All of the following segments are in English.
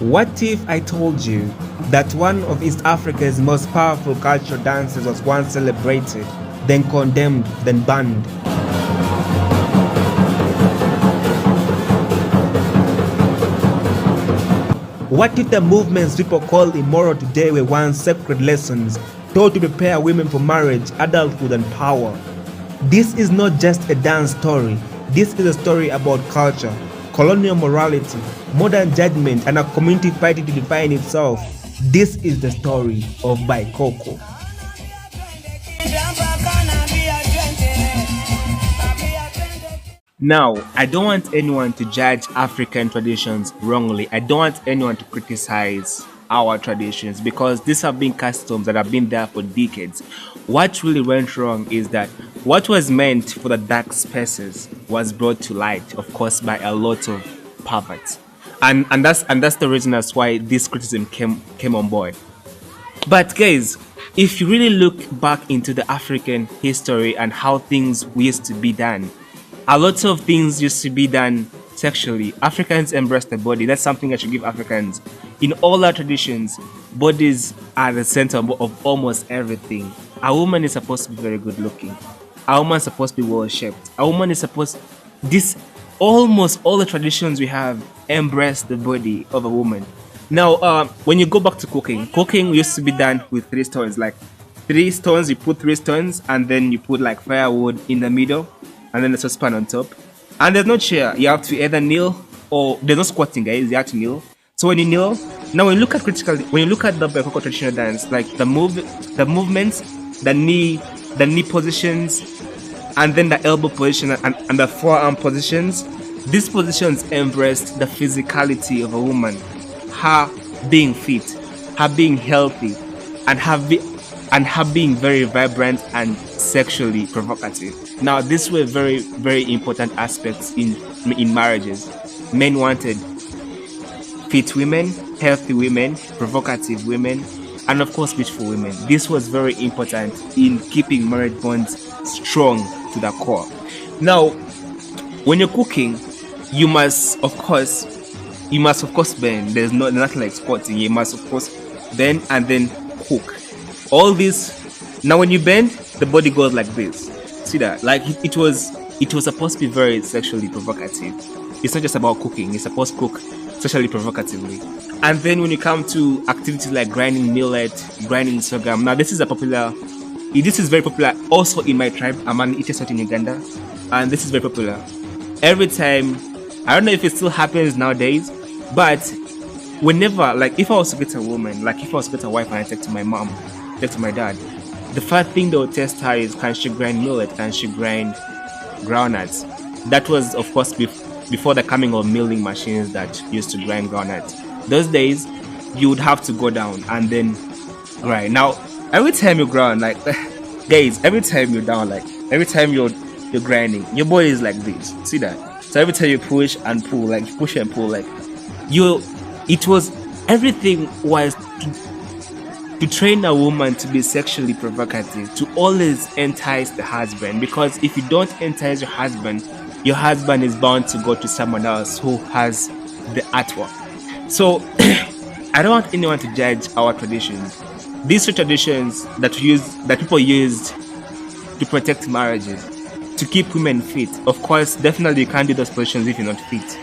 What if I told you that one of East Africa's most powerful cultural dances was once celebrated, then condemned, then banned? What if the movements people call immoral today were once sacred lessons taught to prepare women for marriage, adulthood, and power? This is not just a dance story. This is a story about culture, colonial morality, modern judgment, and a community fighting to define itself. This is the story of Baikoko. Now, I don't want anyone to judge African traditions wrongly. I don't want anyone to criticize our traditions because these have been customs that have been there for decades. What really went wrong is that what was meant for the dark spaces was brought to light, of course, by a lot of perverts. And that's the reason that's why this criticism came on board. But guys, if you really look back into the African history and how things used to be done, a lot of things used to be done sexually. Africans embrace the body. That's something I should give Africans. In all our traditions, bodies are the center of almost everything. A woman is supposed to be very good looking. A woman is supposed to be well shaped. A woman is supposed... Almost all the traditions we have embrace the body of a woman. Now, when you go back to cooking used to be done with 3 stones. Like 3 stones, you put 3 stones, and then you put like firewood in the middle, and then the saucepan on top. And there's no chair. You have to either kneel or there's no squatting, guys. You have to kneel. So when you kneel, now when you look at the Baikoko traditional dance, like the movements, the knee positions, and then the elbow position and the forearm positions, these positions embraced the physicality of a woman, her being fit, her being healthy, and her being very vibrant and sexually provocative. Now, these were very, very important aspects in marriages. Men wanted fit women, healthy women, provocative women, and of course, beautiful women. This was very important in keeping marriage bonds strong to the core. Now, when you're cooking, you must of course bend. There's nothing like squatting. You must of course bend and then cook. All this. Now, when you bend, the body goes like this. See that? Like it was supposed to be very sexually provocative. It's not just about cooking. You're supposed to cook sexually provocatively. And then when you come to activities like grinding millet, grinding sorghum, now this is very popular also in my tribe. I'm an Itesot in Uganda, and this is very popular. Every time, I don't know if it still happens nowadays, but whenever, like if I was to get a woman, like if I was to get a wife and I take to my mom, take to my dad, the first thing they would test her is, can she grind millet? Can she grind groundnuts? That was, of course, before the coming of milling machines that used to grind groundnuts. Those days, you would have to go down and then grind. Now, every time you grind, like, guys, every time you're down, like, every time you're grinding, your body is like this. See that? So every time you push and pull, like, push and pull, like, everything was to train a woman to be sexually provocative, to always entice the husband. Because if you don't entice your husband is bound to go to someone else who has the artwork. So I don't want anyone to judge our traditions. These are traditions that people used to protect marriages, to keep women fit. Of course, definitely you can't do those positions if you're not fit.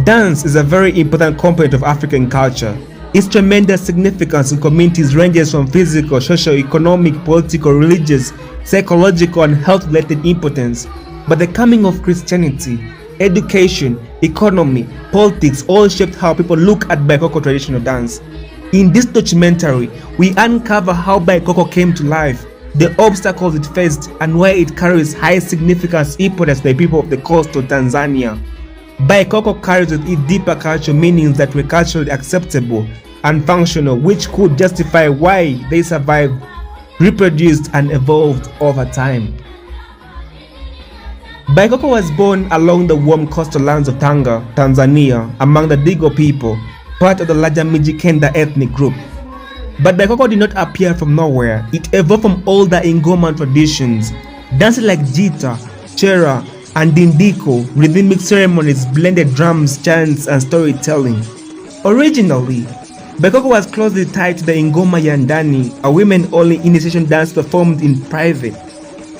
Dance is a very important component of African culture. Its tremendous significance in communities ranges from physical, socio-economic, political, religious, psychological, and health-related importance. But the coming of Christianity, education, economy, politics all shaped how people look at Baikoko traditional dance. In this documentary, we uncover how Baikoko came to life, the obstacles it faced, and why it carries high significance importance to the people of the coast of Tanzania. Baikoko carries with it deeper cultural meanings that were culturally acceptable and functional, which could justify why they survived, reproduced, and evolved over time. Baikoko was born along the warm coastal lands of Tanga, Tanzania, among the Digo people, part of the larger Mijikenda ethnic group. But Baikoko did not appear from nowhere. It evolved from older Ngoma traditions. Dances like gita, chera, and mdindiko, rhythmic ceremonies, blended drums, chants, and storytelling. Originally, Baikoko was closely tied to the Ngoma ya Ndani, a women-only initiation dance performed in private.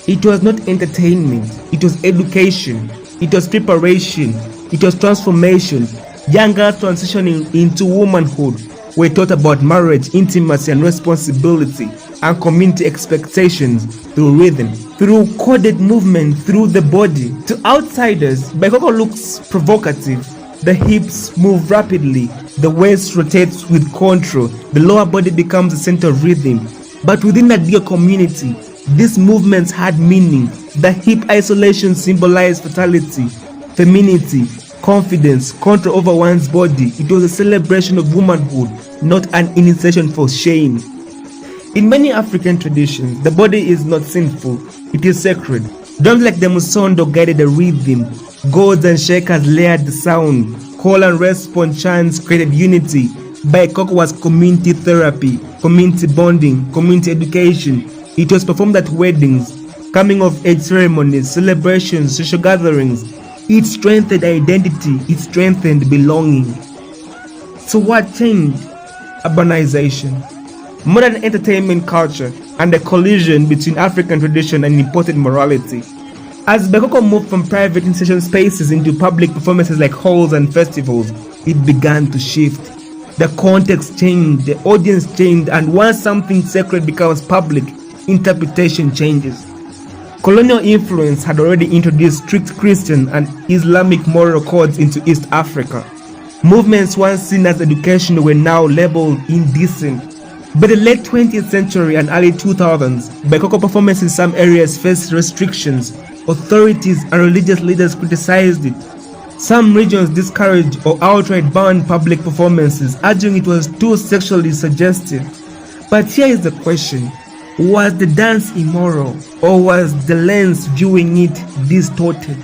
It was not entertainment, it was education, it was preparation, it was transformation. Young girls transitioning into womanhood were taught about marriage, intimacy, and responsibility, and community expectations through rhythm, through coded movement, through the body. To outsiders, Baikoko looks provocative. The hips move rapidly, the waist rotates with control, the lower body becomes the center of rhythm. But within the Digo community, these movements had meaning. The hip isolation symbolized fertility, femininity, confidence, control over one's body. It was a celebration of womanhood, not an initiation for shame. In many African traditions, the body is not sinful, it is sacred. Drums like the musondo guided the rhythm, gourds and shakers layered the sound, call and response chants created unity. Baikoko was community therapy, community bonding, community education. It was performed at weddings, coming of age ceremonies, celebrations, social gatherings. It strengthened identity, it strengthened belonging. So what changed? Urbanization, modern entertainment culture, and the collision between African tradition and imported morality. As Baikoko moved from private initiation spaces into public performances like halls and festivals, it began to shift. The context changed, the audience changed, and once something sacred becomes public, interpretation changes. Colonial influence had already introduced strict Christian and Islamic moral codes into East Africa. Movements once seen as educational were now labeled indecent. By the late 20th century and early 2000s, Baikoko performances in some areas faced restrictions. Authorities and religious leaders criticized it. Some regions discouraged or outright banned public performances, arguing it was too sexually suggestive. But here is the question: was the dance immoral, or was the lens viewing it distorted?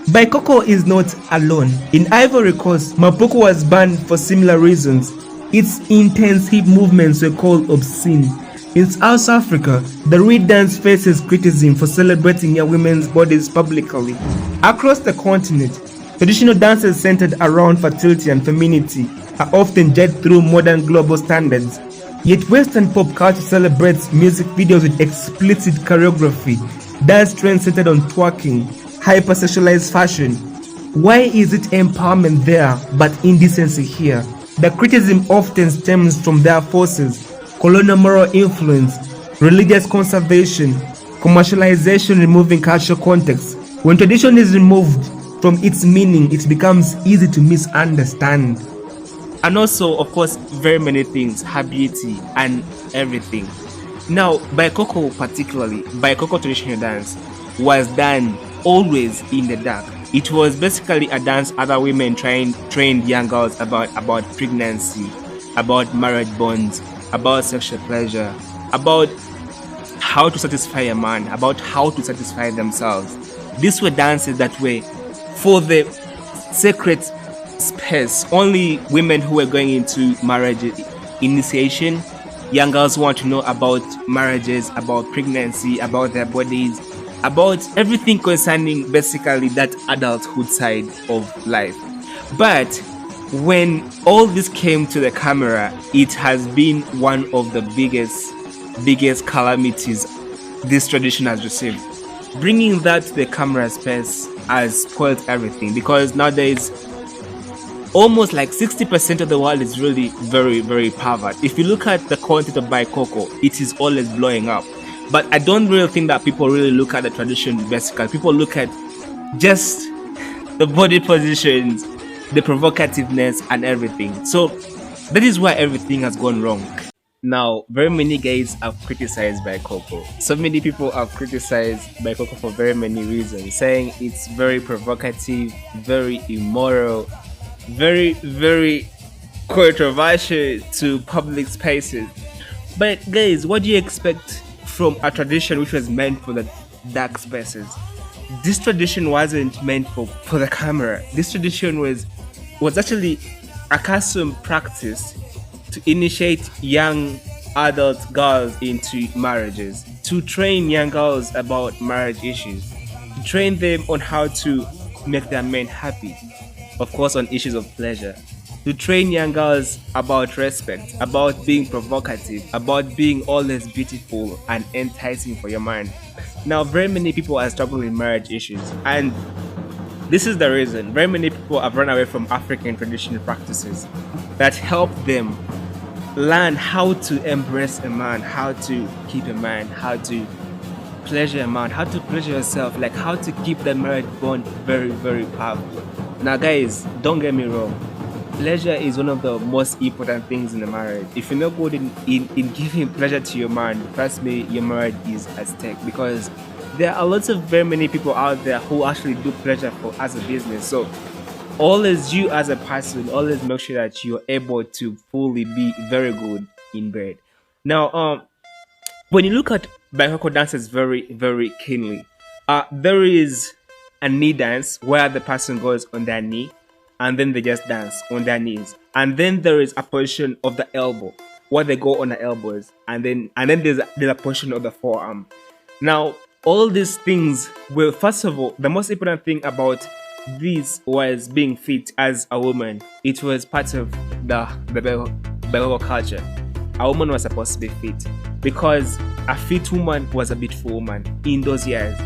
Baikoko is not alone. In Ivory Coast, Mapoko was banned for similar reasons. Its intense hip movements were called obscene. In South Africa, the reed dance faces criticism for celebrating young women's bodies publicly. Across the continent, traditional dances centered around fertility and femininity are often judged through modern global standards. Yet Western pop culture celebrates music videos with explicit choreography, dance trends centered on twerking, hypersexualized fashion. Why is it empowerment there but indecency here? The criticism often stems from their forces: colonial moral influence, religious conservation, commercialization removing cultural context. When tradition is removed from its meaning, it becomes easy to misunderstand. And also, of course, very many things, beauty and everything. Now, Baikoko particularly, Baikoko traditional dance was done always in the dark. It was basically a dance other women trained young girls about pregnancy, about marriage bonds, about sexual pleasure, about how to satisfy a man, about how to satisfy themselves. These were dances that were for the sacred space. Only women who were going into marriage initiation, young girls want to know about marriages, about pregnancy, about their bodies, about everything concerning basically that adulthood side of life. But when all this came to the camera, it has been one of the biggest calamities this tradition has received. Bringing that to the camera space has spoiled everything, because nowadays almost like 60% of the world is really very, very pervert. If you look at the content of Baikoko, it is always blowing up. But I don't really think that people really look at the tradition basically. People look at just the body positions, the provocativeness and everything. So that is why everything has gone wrong. Now, very many guys have criticized Baikoko. So many people have criticized Baikoko for very many reasons, saying it's very provocative, very immoral, very, very controversial to public spaces. But guys, what do you expect from a tradition which was meant for the dark spaces? This tradition wasn't meant for the camera. This tradition was actually a custom practice to initiate young adult girls into marriages, to train young girls about marriage issues, to train them on how to make their men happy, of course, on issues of pleasure, to train young girls about respect, about being provocative, about being always beautiful and enticing for your man. Now, very many people are struggling with marriage issues, and this is the reason very many people have run away from African traditional practices that help them learn how to embrace a man, how to keep a man, how to pleasure a man, how to pleasure yourself, like how to keep the marriage bond very, very powerful. Now, guys, don't get me wrong. Pleasure is one of the most important things in a marriage. If you're not good in giving pleasure to your man, trust me, your marriage is at stake, because there are lots of very many people out there who actually do pleasure for as a business. So always you as a person, always make sure that you're able to fully be very good in bed. Now, when you look at Baikoko dances very, very keenly, there is a knee dance where the person goes on their knee and then they just dance on their knees. And then there is a position of the elbow where they go on the elbows, and then there's a portion of the forearm. Now, all these things well, first of all, the most important thing about this was being fit as a woman. It was part of the Boko culture. A woman was supposed to be fit because a fit woman was a beautiful woman in those years.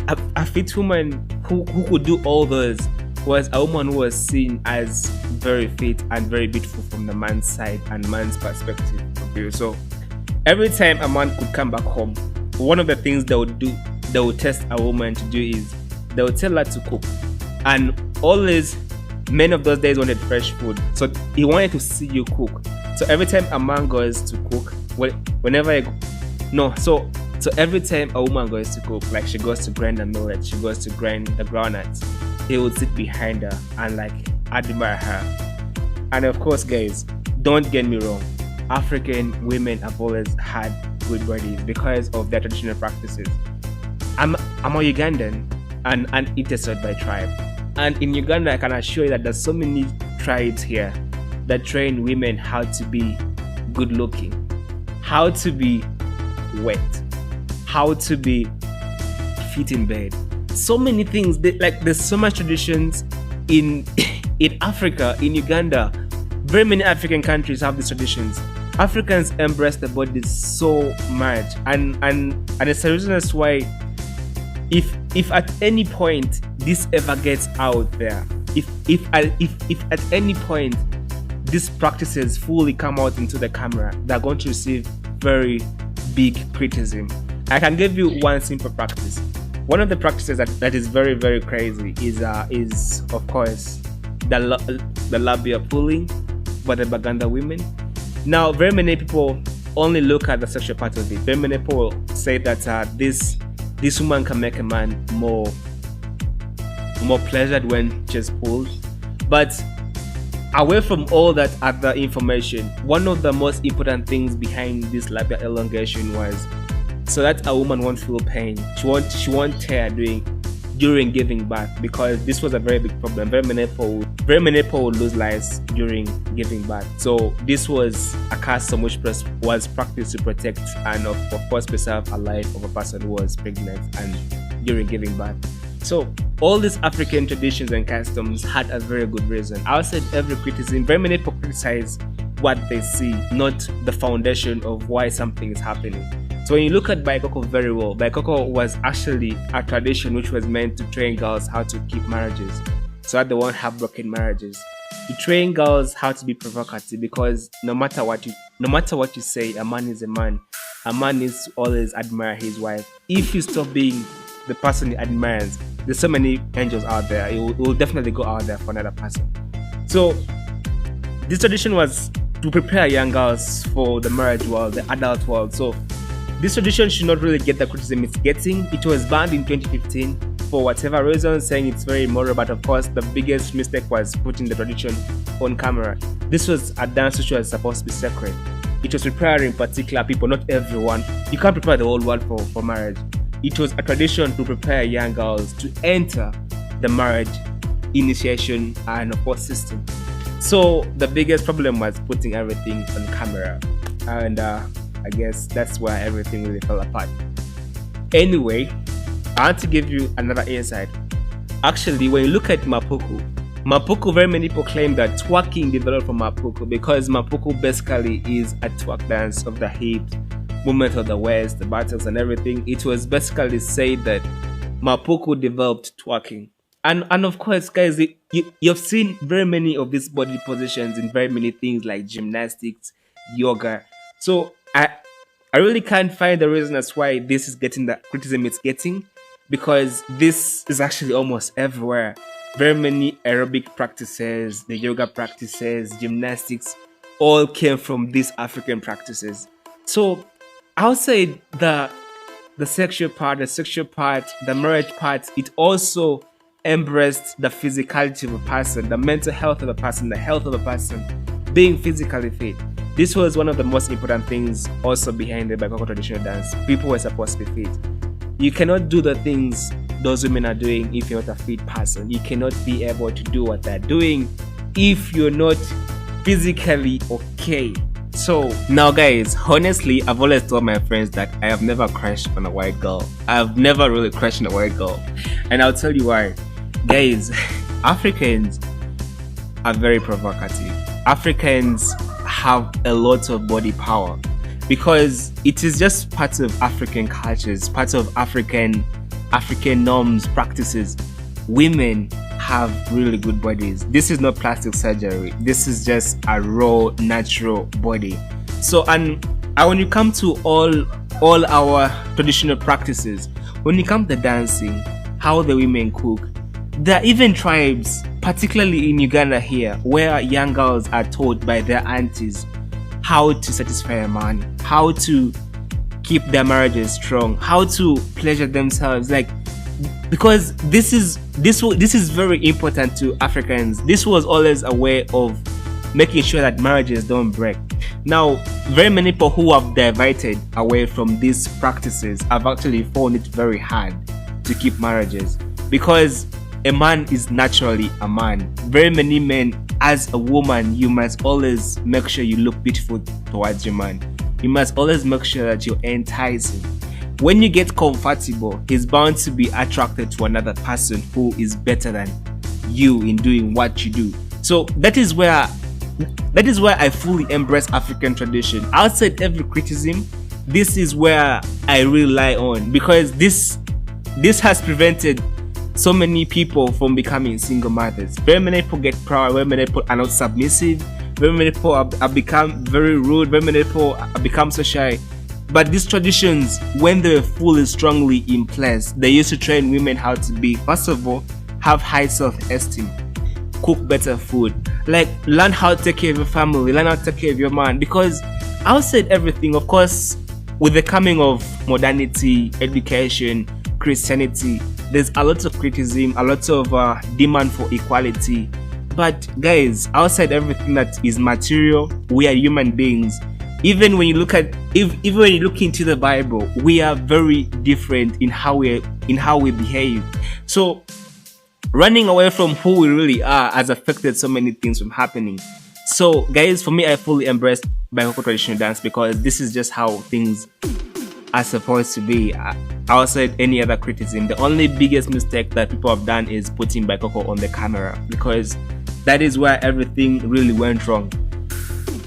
A fit woman who could do all those was a woman who was seen as very fit and very beautiful from the man's side and man's perspective of view. So every time a man could come back home, one of the things they would test a woman to do is they would tell her to cook. And always, men of those days wanted fresh food, so he wanted to see you cook. So every time a man goes to cook, so every time a woman goes to cook, like she goes to grind the millet, she goes to grind the groundnuts, he would sit behind her and like admire her. And of course, guys, don't get me wrong, African women have always had good bodies because of their traditional practices. I'm a Ugandan and an intersect by tribe. And in Uganda, I can assure you that there's so many tribes here that train women how to be good looking, how to be wet, how to be fit in bed. So many things. There's so much traditions in in Africa, in Uganda. Very many African countries have these traditions. Africans embrace the body so much, and it's a reason as why if at any point this ever gets out there, if at any point these practices fully come out into the camera, they're going to receive very big criticism. I can give you one simple practice. One of the practices that is very, very crazy is of course the labia pulling by the Baganda women. Now, very many people only look at the sexual part of it. Very many people say that this woman can make a man more pleasured when she's pulled. But away from all that other information, one of the most important things behind this labia elongation was so that a woman won't feel pain. She won't tear during giving birth, because this was a very big problem. Very many people would lose lives during giving birth. So this was a custom which was practiced to protect and of course preserve a life of a person who was pregnant and during giving birth. So all these African traditions and customs had a very good reason. Outside every criticism, very many people criticize what they see, not the foundation of why something is happening. So when you look at Baikoko very well, Baikoko was actually a tradition which was meant to train girls how to keep marriages, so that they won't have broken marriages. To train girls how to be provocative, because no matter what you say, a man is a man. A man needs to always admire his wife. If you stop being the person he admires, there's so many angels out there. It will definitely go out there for another person. So this tradition was to prepare young girls for the marriage world, the adult world. So this tradition should not really get the criticism it's getting. It was banned in 2015 for whatever reason, saying it's very immoral. But of course, the biggest mistake was putting the tradition on camera. This was a dance which was supposed to be sacred. It was preparing particular people, not everyone. You can't prepare the whole world for marriage. It was a tradition to prepare young girls to enter the marriage initiation and of course system. So the biggest problem was putting everything on camera, and I guess that's where everything really fell apart. Anyway, I want to give you another insight. Actually, when you look at Mapuku, very many people claim that twerking developed from Mapuku because Mapuku basically is a twerk dance of the hips, movement of the waist, the buttocks, and everything. It was basically said that Mapuku developed twerking. And of course, guys, you've seen very many of these body positions in very many things like gymnastics, yoga. So I really can't find the reason as why this is getting the criticism it's getting, because this is actually almost everywhere. Very many aerobic practices, the yoga practices, gymnastics, all came from these African practices. So I'll say the sexual part, the marriage part, it also embraced the physicality of a person, the mental health of a person, the health of a person, being physically fit. This was one of the most important things also behind the Baikoko traditional dance. People were supposed to be fit. You cannot do the things those women are doing if you're not a fit person. You cannot be able to do what they're doing if you're not physically okay. So now guys, honestly, I've always told my friends that I have never crushed on a white girl. I've never really crushed on a white girl. And I'll tell you why. Guys, Africans are very provocative. Africans have a lot of body power because it is just part of African cultures, part of African norms, practices. Women have really good bodies. This is not plastic surgery. This is just a raw, natural body. So, and when you come to all our traditional practices, when you come to dancing, how the women cook, there are even tribes, particularly in Uganda here, where young girls are taught by their aunties how to satisfy a man, how to keep their marriages strong, how to pleasure themselves, like, because this is very important to Africans. This was always a way of making sure that marriages don't break. Now, very many people who have diverted away from these practices have actually found it very hard to keep marriages, because a man is naturally a man. Very many men, as a woman, you must always make sure you look beautiful towards your man. You must always make sure that you're enticing. When you get comfortable, he's bound to be attracted to another person who is better than you in doing what you do. So that is where I fully embrace African tradition. Outside every criticism, this is where I rely on, because this has prevented so many people from becoming single mothers. Very many people get proud, very many people are not submissive, very many people have become very rude, very many people have become so shy. But these traditions, when they were fully strongly in place, they used to train women how to be, first of all, have high self-esteem, cook better food, like learn how to take care of your family, learn how to take care of your man. Because outside everything, of course, with the coming of modernity, education, Christianity, there's a lot of criticism, a lot of demand for equality. But guys, outside everything that is material, we are human beings. Even when you look into the Bible, we are very different in how we behave. So running away from who we really are has affected so many things from happening. So guys, for me, I fully embrace Baikoko traditional dance because this is just how things are supposed to be. Outside any other criticism, the only biggest mistake that people have done is putting Baikoko on the camera, because that is where everything really went wrong.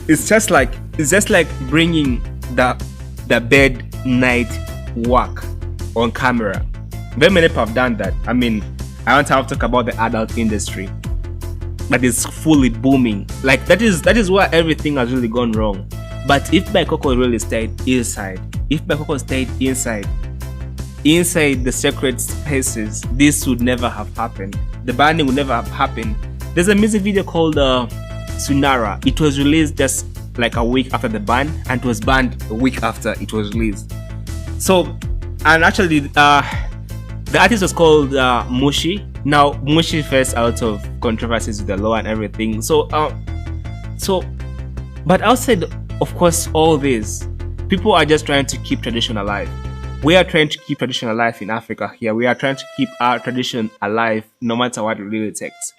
It's just like bringing the bed night work on camera. Very many people have done that. I mean, I want to talk about the adult industry that is fully booming. Like that is where everything has really gone wrong. But if Baikoko really stayed inside, inside the sacred spaces, this would never have happened. The banning would never have happened. There's a music video called Sunara. It was released just like a week after the ban, and it was banned a week after it was released. So, and actually, the artist was called Mushi. Now, Mushi faced out of controversies with the law and everything. But outside, of course, all this, people are just trying to keep tradition alive. We are trying to keep tradition alive in Africa here. We are trying to keep our tradition alive no matter what it really takes.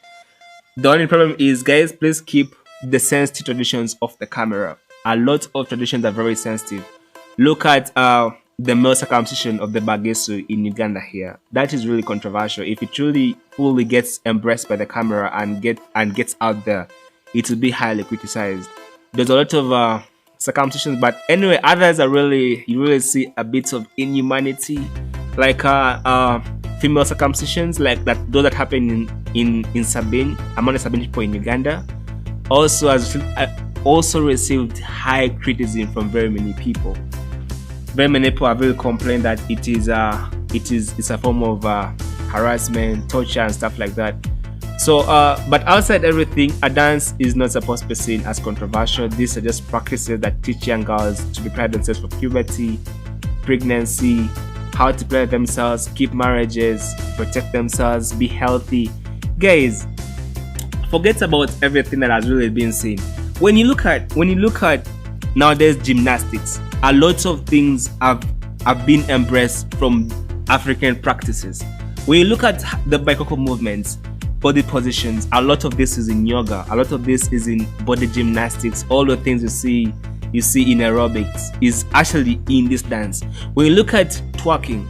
The only problem is, guys, please keep the sensitive traditions off the camera. A lot of traditions are very sensitive. Look at the male circumcision of the Bagesu in Uganda here. That is really controversial. If it truly fully gets embraced by the camera and gets out there, it will be highly criticized. There's a lot of circumcisions, but anyway, others are you really see a bit of inhumanity, like female circumcisions, like those that happen in Sabine, among the Sabine people in Uganda. Also received high criticism from very many people. Very many people have really complained that it's a form of harassment, torture, and stuff like that. So, but outside everything, a dance is not supposed to be seen as controversial. These are just practices that teach young girls to prepare themselves for puberty, pregnancy, how to prepare themselves, keep marriages, protect themselves, be healthy. Guys, forget about everything that has really been seen. When you look at nowadays gymnastics, a lot of things have been embraced from African practices. When you look at the Baikoko movements, body positions, a lot of this is in yoga, a lot of this is in body gymnastics. All the things you see in aerobics is actually in this dance. When you look at twerking,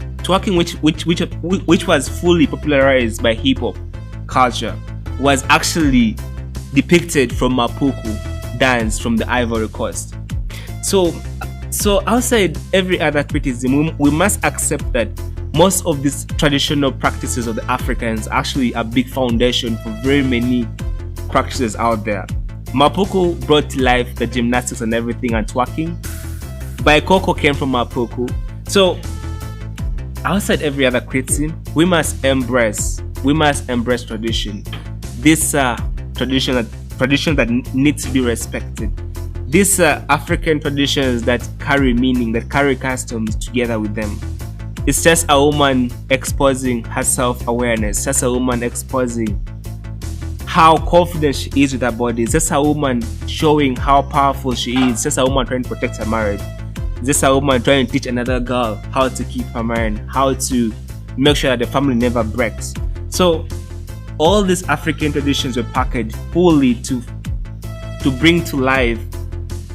which was fully popularized by hip hop culture, was actually depicted from Mapuku dance from the Ivory Coast. So outside every other criticism, we must accept that most of these traditional practices of the Africans are actually a big foundation for very many practices out there. Mapuku brought to life the gymnastics and everything and twerking. Baikoko came from Mapuku. So outside every other criticism, we must embrace tradition. These traditions that need to be respected. These are African traditions that carry meaning, that carry customs together with them. It's just a woman exposing her self-awareness, just a woman exposing how confident she is with her body. It's just a woman showing how powerful she is. It's just a woman trying to protect her marriage. It's just a woman trying to teach another girl how to keep her mind, how to make sure that the family never breaks. So all these African traditions were packaged fully to bring to life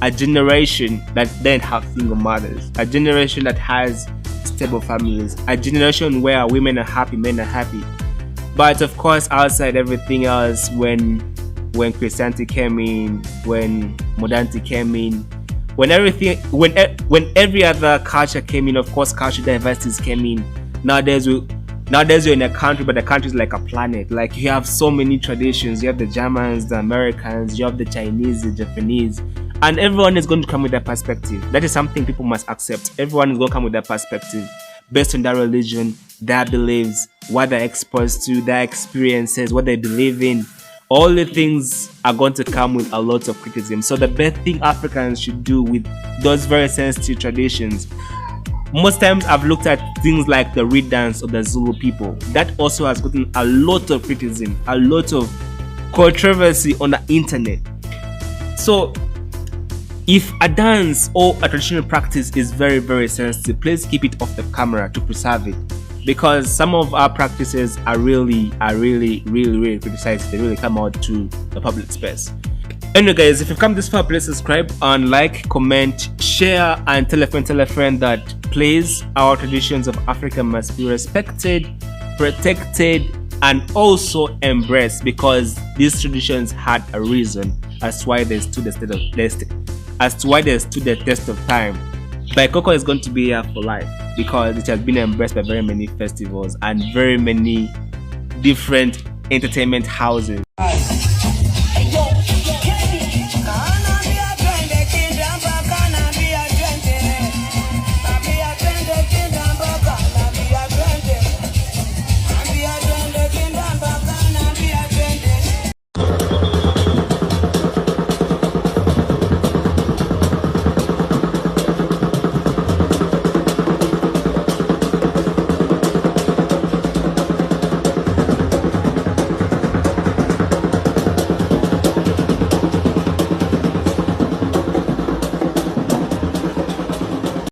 a generation that then have single mothers, a generation that has stable families, a generation where women are happy, men are happy. But of course, outside everything else, when Christianity came in, when modernity came in, when every other culture came in, of course, cultural diversities came in. Nowadays you're in a country, but the country is like a planet. Like, you have so many traditions. You have the Germans, the Americans, you have the Chinese, the Japanese, and everyone is going to come with their perspective. That is something people must accept. Everyone is going to come with their perspective based on their religion, their beliefs, what they're exposed to, their experiences, what they believe in. All the things are going to come with a lot of criticism. So the best thing Africans should do with those very sensitive traditions, most times I've looked at things like the reed dance of the Zulu people. That also has gotten a lot of criticism, a lot of controversy on the internet. So if a dance or a traditional practice is very, very sensitive, please keep it off the camera to preserve it. Because some of our practices are really criticized. They really come out to the public space. Anyway, guys, if you've come this far, please subscribe and like, comment, share, and tell a friend that please, our traditions of Africa must be respected, protected, and also embraced, because these traditions had a reason as to why they stood the test of time. Baikoko is going to be here for life because it has been embraced by very many festivals and very many different entertainment houses.